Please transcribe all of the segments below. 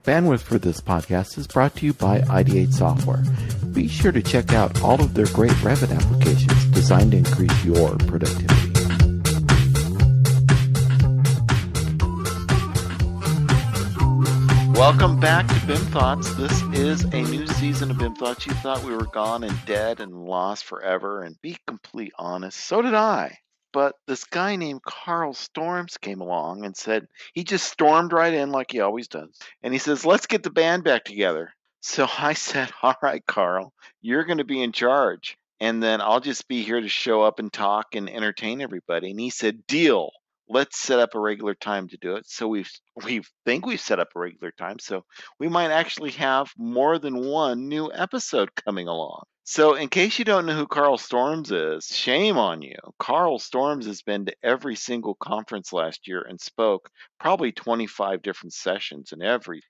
Bandwidth for this podcast is brought to you by Ideate Software. Be sure to check out all of their great Revit applications designed to increase your productivity. Welcome back to BIMThoughts. This is a new season of BIMThoughts. You thought we were gone and dead and lost forever, and be completely honest, so did I. But this guy named Carl Storms came along and said, he just stormed right in like he always does. And he says, let's get the band back together. So I said, all right, Carl, you're going to be in charge. And then I'll just be here to show up and talk and entertain everybody. And he said, deal. Let's set up a regular time to do it. So we think we've set up a regular time. So we might actually have more than one new episode coming along. So in case you don't know who Carl Storms is, shame on you. Carl Storms has been to every single conference last year and spoke probably 25 different sessions in every.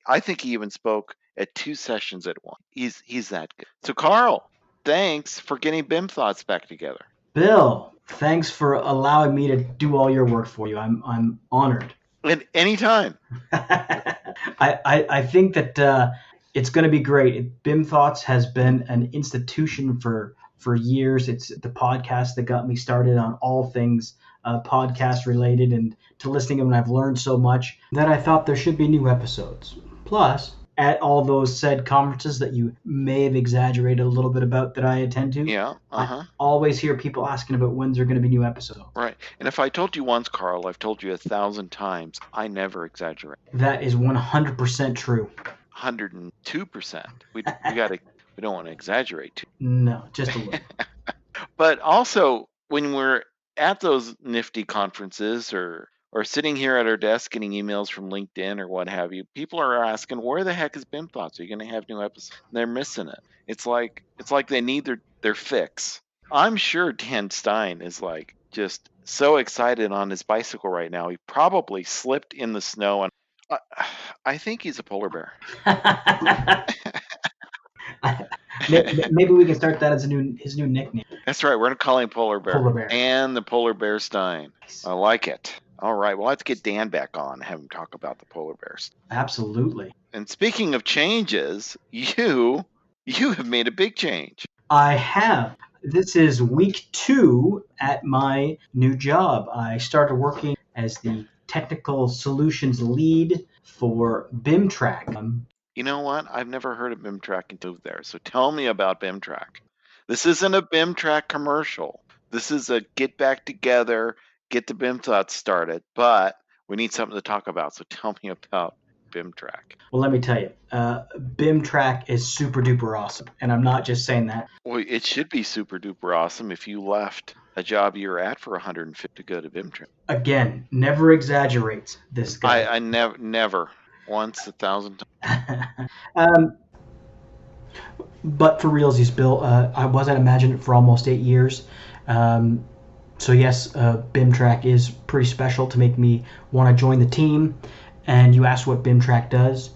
I think he even spoke at 2 sessions at once. He's that good. So Carl, thanks for getting BIMThoughts back together. Bill, thanks for allowing me to do all your work for you. I'm honored. At any time. I think that it's going to be great. BIMThoughts has been an institution for years. It's the podcast that got me started on all things podcast related, and to listening to them, I've learned so much that I thought there should be new episodes. Plus, at all those said conferences that you may have exaggerated a little bit about that I attend to. Yeah. I always hear people asking about when's there going to be new episodes. Right. And if I told you once, Carl, I've told you 1,000 times, I never exaggerate. That is 100% true. 102%. We don't want to exaggerate too. No, just a little. But also, when we're at those nifty conferences or sitting here at our desk getting emails from LinkedIn or what have you, people are asking, where the heck is BIMThoughts? Are you going to have new episodes? They're missing it. It's like they need their fix. I'm sure Dan Stine is like just so excited on his bicycle right now. He probably slipped in the snow, and I think he's a polar bear. Maybe we can start that as his new nickname. That's right. We're going to call him Polar Bear. Polar Bear. And the Polar Bear Stein. I like it. All right. Well, let's get Dan back on and have him talk about the polar bears. Absolutely. And speaking of changes, you have made a big change. I have. This is week 2 at my new job. I started working as the technical solutions lead for BIMTrack. You know what? I've never heard of BIMTrack until there. So tell me about BIMTrack. This isn't a BIMTrack commercial. This is a get back together, get the BIMThoughts started, but we need something to talk about. So tell me about BIMTrack. Well, let me tell you, BIMTrack is super duper awesome. And I'm not just saying that. Well, it should be super duper awesome if you left a job you were at for 150 to go to BIMTrack. Again, never exaggerates this guy. I never. Once, 1,000 times. But for realsies, Bill, I was at Imagine for almost 8 years. So yes, BIMTrack is pretty special to make me want to join the team. And you asked what BIMTrack does.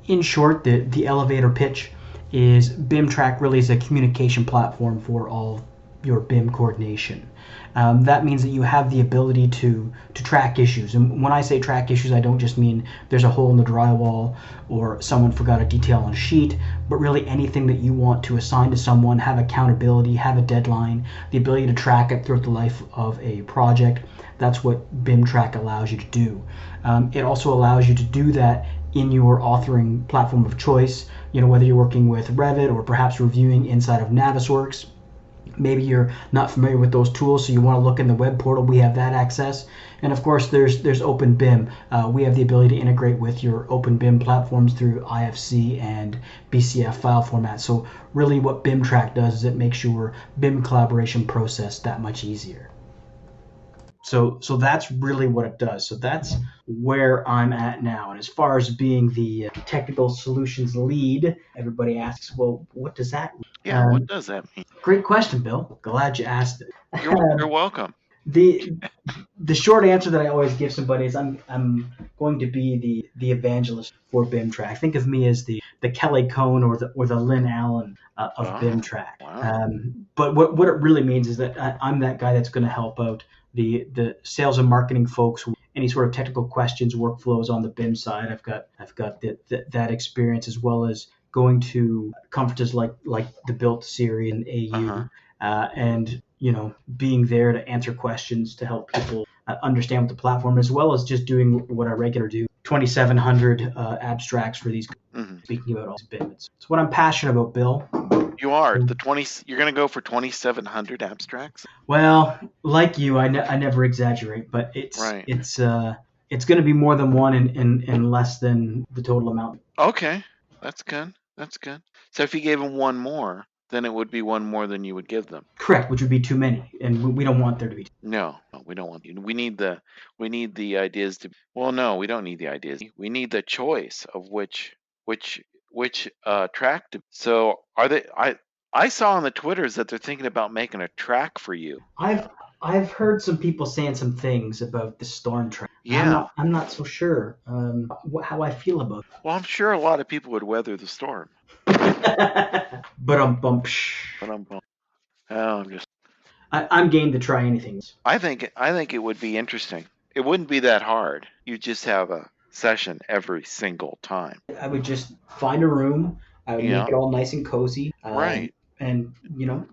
In short, the elevator pitch is BIMTrack really is a communication platform for all your BIM coordination. That means that you have the ability to track issues. And when I say track issues, I don't just mean there's a hole in the drywall or someone forgot a detail on a sheet, but really anything that you want to assign to someone, have accountability, have a deadline, the ability to track it throughout the life of a project. That's what BIMTrack allows you to do. It also allows you to do that in your authoring platform of choice, whether you're working with Revit or perhaps reviewing inside of Navisworks. Maybe you're not familiar with those tools, so you want to look in the web portal. We have that access. And of course, there's OpenBIM. We have the ability to integrate with your OpenBIM platforms through IFC and BCF file format. So really what BIMTrack does is it makes your BIM collaboration process that much easier. So that's really what it does. So that's where I'm at now. And as far as being the technical solutions lead, everybody asks, well, what does that mean? Yeah, what does that mean? Great question, Bill. Glad you asked it. You're welcome. The short answer that I always give somebody is I'm going to be the evangelist for BIMTrack. Think of me as the Kelly Cohn or the Lynn Allen of BIMTrack. Wow. But what it really means is that I'm that guy that's going to help out the sales and marketing folks any sort of technical questions, workflows on the BIM side. I've got that experience, as well as going to conferences like the Built series and Uh-huh. AU, and being there to answer questions to help people understand what the platform, as well as just doing what I regular do, 2,700 abstracts for these, Hmm. speaking about all BIM. It's what I'm passionate about, Bill. You are the 20. You're going to go for 2,700 abstracts, Well, like you, I never exaggerate, but it's right? it's uh it's going to be more than one in less than the total amount. Okay, that's good. That's good. So if you gave them one more, then it would be one more than you would give them. Correct, which would be too many, and we don't want there to be. No, we don't want you. We need the ideas to. Well, no, we don't need the ideas. We need the choice of which track to. So are they? I saw on the Twitters that they're thinking about making a track for you. I've I've heard some people saying some things about the storm track. Yeah. I'm not so sure how I feel about Well, I'm sure a lot of people would weather the storm. it. But But I'm just. I'm game to try anything. I think it would be interesting. It wouldn't be that hard. You just have a session every single time. I would just find a room. I would make Yeah. it all nice and cozy, Right. and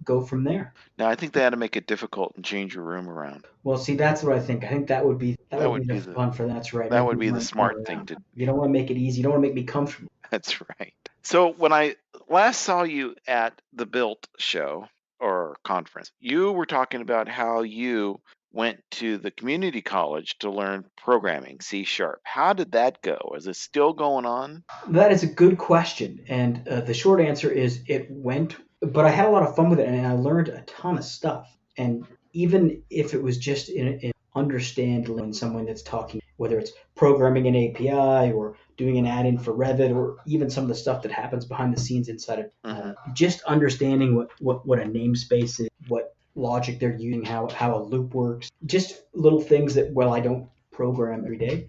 go from there. Now I think they had to make it difficult and change your room around. Well, see, that's what I think. I think that would be That would the be the fun for that. That's right. that Make would me be the run smart thing around. to. You don't want to make it easy. You don't want to make me comfortable. That's right. So when I last saw you at the Built show or conference, you were talking about how you went to the community college to learn programming, C sharp. How did that go? Is it still going on? That is a good question, and the short answer is it went. But I had a lot of fun with it, and I learned a ton of stuff. And even if it was just in understand when someone that's talking, whether it's programming an API or doing an add-in for Revit, or even some of the stuff that happens behind the scenes inside of, Hmm. just understanding what a namespace is, what logic they're using, how a loop works, just little things that, well, I don't program every day,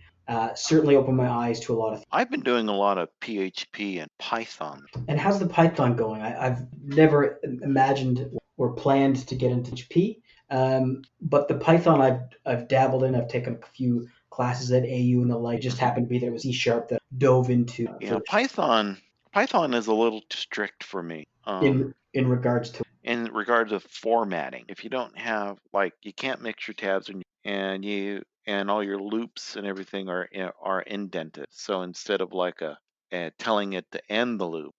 certainly opened my eyes to a lot of things. I've been doing a lot of PHP and Python. And how's the Python going? I've never imagined or planned to get into HP, but the Python I've dabbled in. I've taken a few classes at AU and the like. It just happened to be that it was C sharp that I dove into Yeah, Python is a little too strict for me. in regards to. In regards of formatting, if you don't have like you can't mix your tabs and all your loops and everything are indented. So instead of like telling it to end the loop,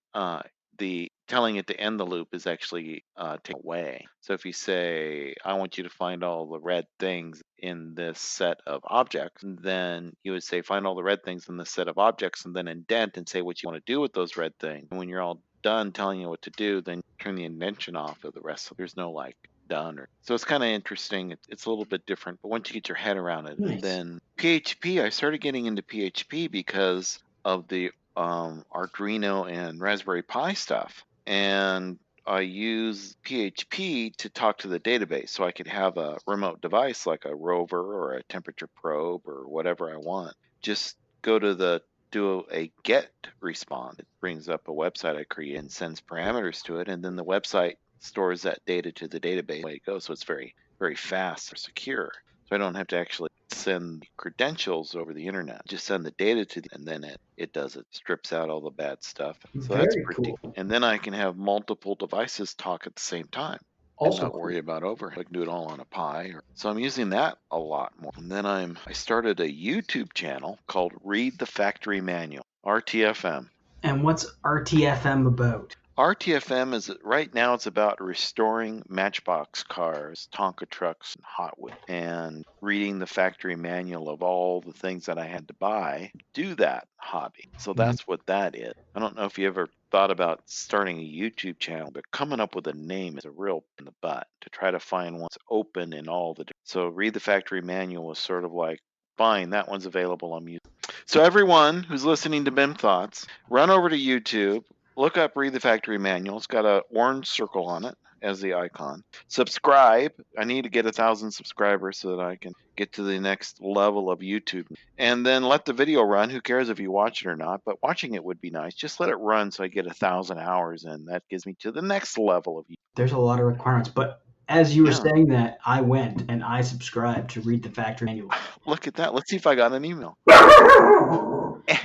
the telling it to end the loop is actually taken away. So if you say, I want you to find all the red things in this set of objects, then you would say, find all the red things in this set of objects, and then indent and say what you want to do with those red things. And when you're all done telling you what to do, then turn the indentation off of the rest. So there's no like done or so it's kind of interesting. It's a little bit different, but once you get your head around it, Nice. then PHP, I started getting into PHP because of the Arduino and Raspberry Pi stuff. And I use PHP to talk to the database so I could have a remote device like a rover or a temperature probe or whatever I want. Just go to do a get response. It brings up a website I create and sends parameters to it, and then the website stores that data to the database. Away it goes. So it's very, very fast or secure. So I don't have to actually send credentials over the internet. Just send the data to and then it does it. Strips out all the bad stuff. So that's Very pretty. cool. And then I can have multiple devices talk at the same time and Also not cool. worry about overhead. I can do it all on a Pi. So I'm using that a lot more. And then I started a YouTube channel called Read the Factory Manual, RTFM. And what's RTFM about? RTFM is right now it's about restoring Matchbox cars, Tonka trucks, and Hot Wheels, and reading the factory manual of all the things that I had to buy to do that hobby. So that's what that is. I don't know if you ever thought about starting a YouTube channel, but coming up with a name is a real in the butt to try to find one that's open in all the. So read the factory manual was sort of like, fine, that one's available on YouTube. So everyone who's listening to BIM Thoughts, run over to YouTube. Look up Read the Factory Manual. It's got an orange circle on it as the icon. Subscribe. I need to get 1,000 subscribers so that I can get to the next level of YouTube. And then let the video run. Who cares if you watch it or not? But watching it would be nice. Just let it run so I get 1,000 hours, and that gives me to the next level of YouTube. There's a lot of requirements, but as you were Yeah. saying that, I went and I subscribed to read the factory manual. Look at that. Let's see if I got an email.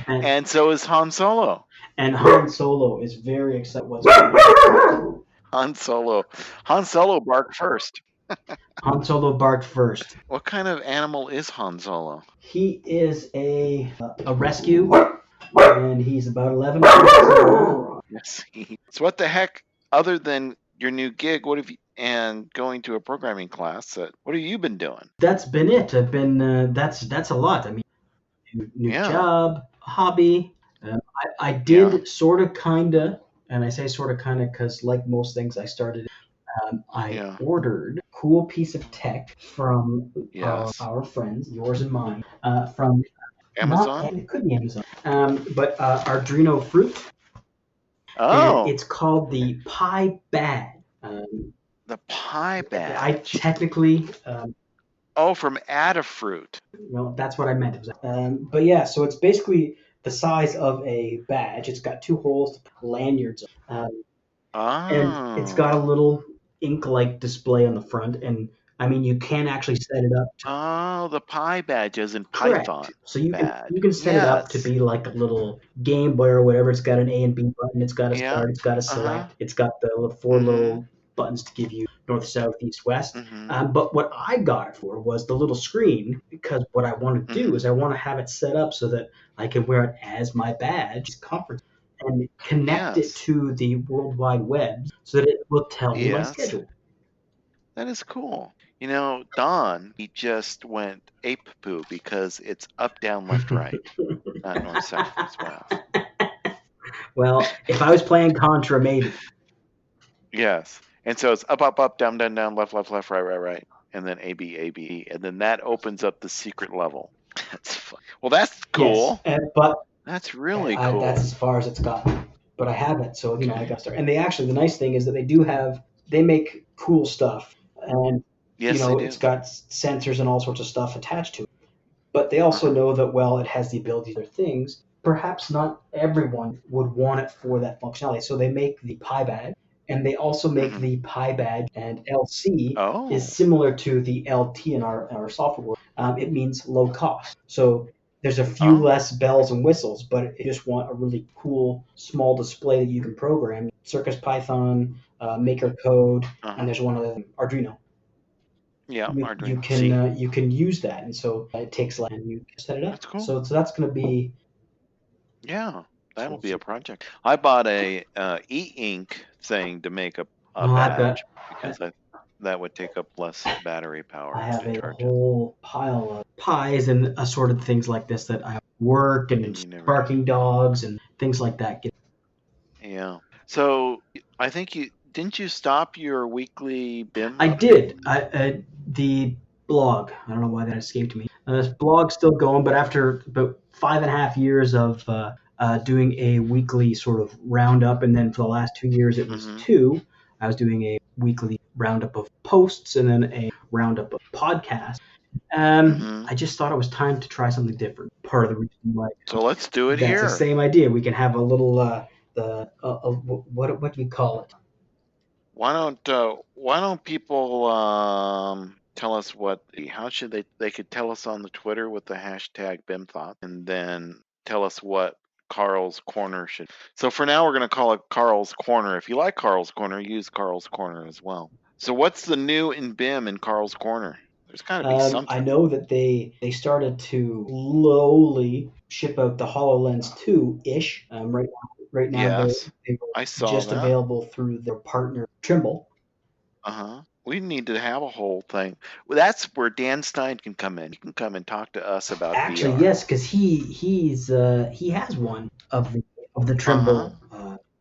And And so is Han Solo. and Han Solo is very excited what's going on. Han Solo. Han Solo barked first. Han Solo barked first. What kind of animal is Han Solo? He is a rescue, and he's about 11 months old. Yes. So what the heck, other than your new gig, what have you, and going to a programming class, what have you been doing? That's been it. I've been that's a lot. I mean, new Yeah. job, hobby. I did sort of kind of, and I say sort of kind of because like most things I started, I ordered a cool piece of tech from our friends, yours and mine, from Amazon. It could be Amazon, but Arduino Fruit. Oh. And it's called the Pi Badge. The Pi Badge. I technically. From Adafruit. No, that's what I meant. But yeah, so it's basically the size of a badge. It's got two holes to put lanyards on. And it's got a little ink-like display on the front. And I mean, you can actually set it up. The Pi Badge is in Correct. Python. So you can set it up to be like a little Game Boy or whatever. It's got an A and B button. It's got a start. It's got a select. It's got the four little buttons to give you north, south, east, west. But what I got it for was the little screen, because what I want to do is I want to have it set up so that I can wear it as my badge conference and connect it to the World Wide Web so that it will tell me my schedule. That is cool. You know, Don, he just went ape poo because it's up, down, left, right, not north, south, east, west. Well, if I was playing Contra, maybe. Yes. And so it's up, up, up, down, down, down, left, left, left, right, right, right, and then A, B, A, B, and then that opens up the secret level. That's fun. Well, that's cool. Yes, but that's really cool. That's as far as it's gotten. But I haven't, so I got to start. And the nice thing is that they make cool stuff, and it's got sensors and all sorts of stuff attached to it. But they also know that it has the ability to do things. Perhaps not everyone would want it for that functionality, so they make the Pi Badge. And they also make the Pi Badge, and LC is similar to the LT in our software. It means low cost. So there's a few less bells and whistles, but you just want a really cool small display that you can program. Circus Python, Maker Code, and there's one other thing, Arduino. Yeah, Arduino. You can use that, and so it takes and you set it up. That's cool. So that's going to be. Yeah. That'll be a project. I bought a e-ink thing to make a badge because that would take up less battery power. I have a whole pile of pies and assorted things like this that I work and barking dogs and things like that. Yeah. So I think didn't you stop your weekly BIM? I did. The blog. I don't know why that escaped me. This blog's still going, but after about 5.5 years of doing a weekly sort of roundup, and then for the last 2 years it was 2. I was doing a weekly roundup of posts and then a roundup of podcasts. I just thought it was time to try something different. Part of the reason why. So let's do it here. That's the same idea. We can have a little what do you call it? Why don't people tell us how should they could tell us on the Twitter with the hashtag BIMThoughts, and then tell us what Carl's Corner should. So for now, we're going to call it Carl's Corner. If you like Carl's Corner, use Carl's Corner as well. So what's the new in BIM in Carl's Corner? There's got to be something. I know that they started to slowly ship out the HoloLens 2-ish. Right now, they were just available through their partner Trimble. We need to have a whole thing. Well, that's where Dan Stine can come in. He can come and talk to us about Actually, VR. yes, because he has one of the Trimble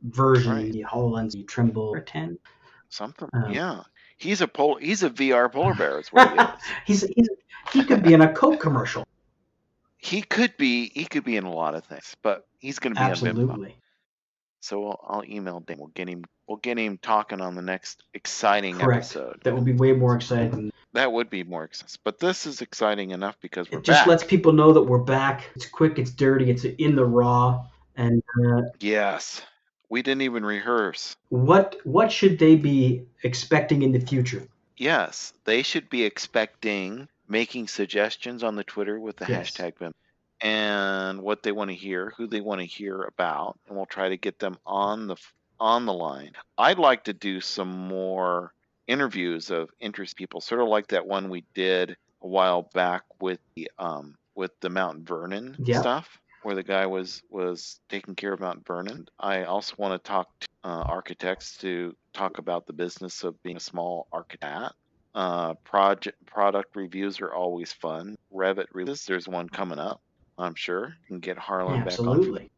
version, the HoloLens Trimble 10. Something, yeah. He's a VR polar bear. Is what he is. He could be in a Coke commercial. He could be in a lot of things, but he's going to be absolutely. On BIM. So I'll email Dan. We'll get him talking on the next exciting episode. That will be way more exciting. That would be more exciting. But this is exciting enough because we're back. It just lets people know that we're back. It's quick, it's dirty, it's in the raw, and yes, we didn't even rehearse. What should they be expecting in the future? yes, they should be expecting making suggestions on the Twitter with the Yes. hashtag BIM and what they want to hear, who they want to hear about, and we'll try to get them on the line. I'd like to do some more interviews of interest people, sort of like that one we did a while back with the Mount Vernon Yep. stuff, where the guy was taking care of Mount Vernon. I also want to talk to architects to talk about the business of being a small architect. Product reviews are always fun. Revit releases, there's one coming up, I'm sure. You can get Harlan back on. Absolutely.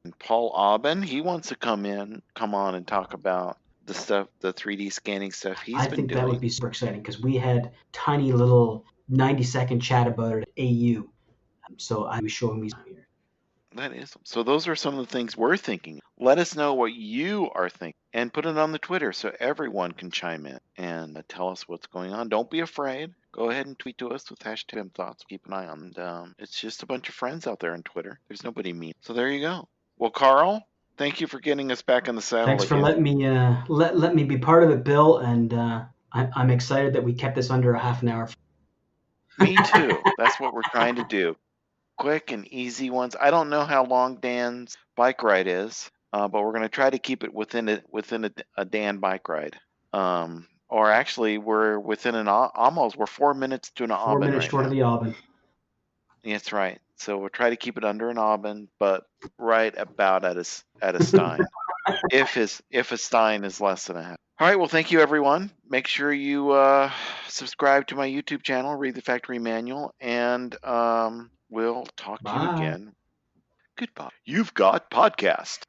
And Paul Aubin, he wants to come on and talk about the stuff, the 3D scanning stuff he's I been think that would doing. be super exciting because we had tiny little 90-second chat about it at AU. So I was showing me here. That is. So those are some of the things we're thinking. Let us know what you are thinking and put it on the Twitter so everyone can chime in and tell us what's going on. Don't be afraid. Go ahead and tweet to us with hashtag BIMThoughts. Keep an eye on it. It's just a bunch of friends out there on Twitter. There's nobody mean. So there you go. Well, Carl, thank you for getting us back in the saddle Thanks for again. letting me let me be part of it, Bill, and I'm excited that we kept this under a half an hour. Me too. That's what we're trying to do. Quick and easy ones. I don't know how long Dan's bike ride is, but we're going to try to keep it within a Dan bike ride. Or actually, we're within almost. We're 4 minutes to an 4 minutes right short of now. the Aubin. That's right. So we'll try to keep it under an Aubin, but right about at a Stein. if a Stein is less than a half. All right. Well, thank you, everyone. Make sure you subscribe to my YouTube channel, read the factory manual, and we'll talk to you Bye. again. Goodbye. You've got podcast.